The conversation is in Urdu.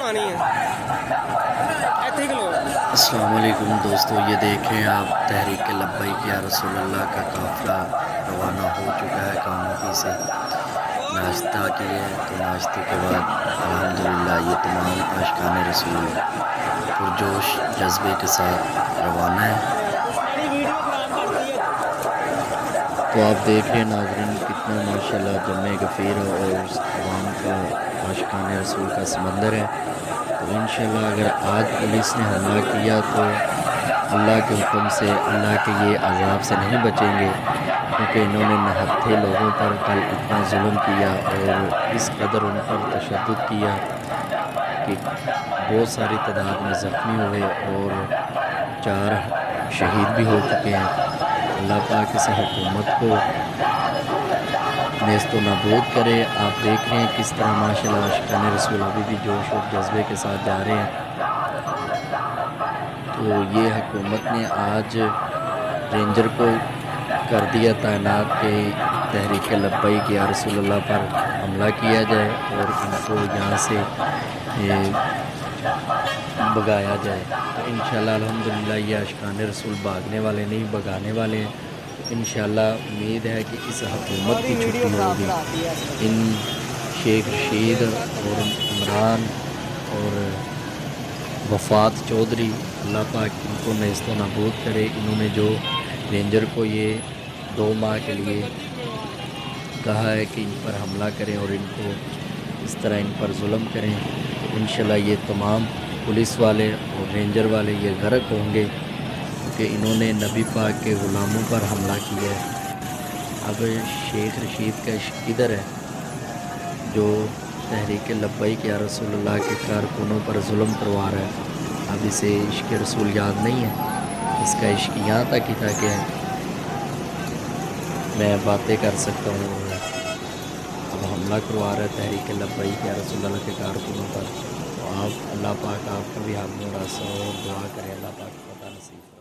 آنی ہے السلام علیکم دوستو، یہ دیکھیں آپ تحریک لبیک یا رسول اللہ کا قافلہ روانہ ہو چکا ہے کاموکی سے۔ ناشتہ کیے تو ناشتے کے بعد الحمدللہ یہ تمام عاشقان رسول پرجوش جذبے کے ساتھ روانہ ہے۔ تو آپ دیکھ رہے ہیں ناظرین کتنا ماشاءاللہ جمع غفیر اور عوام کا عاشقان رسول کا سمندر ہے۔ تو انشاءاللہ اگر آج پولیس نے حملہ کیا تو اللہ کے حکم سے اللہ کے یہ عذاب سے نہیں بچیں گے، کیونکہ انہوں نے نہتھے لوگوں پر کل اتنا ظلم کیا اور اس قدر ان پر تشدد کیا کہ بہت ساری تعداد میں زخمی ہوئے اور 4 شہید بھی ہو چکے ہیں۔ اللہ پاک اس حکومت کو نیست و نابود کرے۔ آپ دیکھ رہے ہیں کس طرح ماشاءاللہ عاشقان رسول ابھی بھی جوش و جذبے کے ساتھ جا رہے ہیں۔ تو یہ حکومت نے آج رینجر کو کر دیا تعینات کہ تحریک لبیک یا رسول اللہ پر حملہ کیا جائے اور ان کو یہاں سے بھگایا جائے۔ تو انشاءاللہ الحمدللہ یہ عاشقان رسول بھاگنے والے نہیں، بھگانے والے ہیں۔ انشاءاللہ امید ہے کہ اس حکومت کی چھٹی ہوگی۔ ان شیخ رشید اور عمران اور وفات چودھری، اللہ پاک ان کو نیست و نابود کرے۔ انہوں نے جو رینجر کو یہ 2 ماہ کے لیے کہا ہے کہ ان پر حملہ کریں اور ان کو اس طرح ان پر ظلم کریں، تو انشاءاللہ یہ تمام پولیس والے اور رینجر والے یہ غرق ہوں گے، کیونکہ انہوں نے نبی پاک کے غلاموں پر حملہ کیا ہے۔ اب شیخ رشید کا عشق ادھر ہے جو تحریک لبیک یا رسول اللہ کے کارکنوں پر ظلم کروا رہا ہے۔ اب اسے عشق رسول یاد نہیں ہے، اس کا عشق یہاں تک ہی تھا کہ میں باتیں کر سکتا ہوں، اور اب حملہ کروا رہا ہے تحریک لبیک یا رسول اللہ کے کارکنوں پر۔ تو آپ اللہ پاک آپ کا بھی حامی اور آسا اور دعا کریں اللہ پاک فتح نصیب۔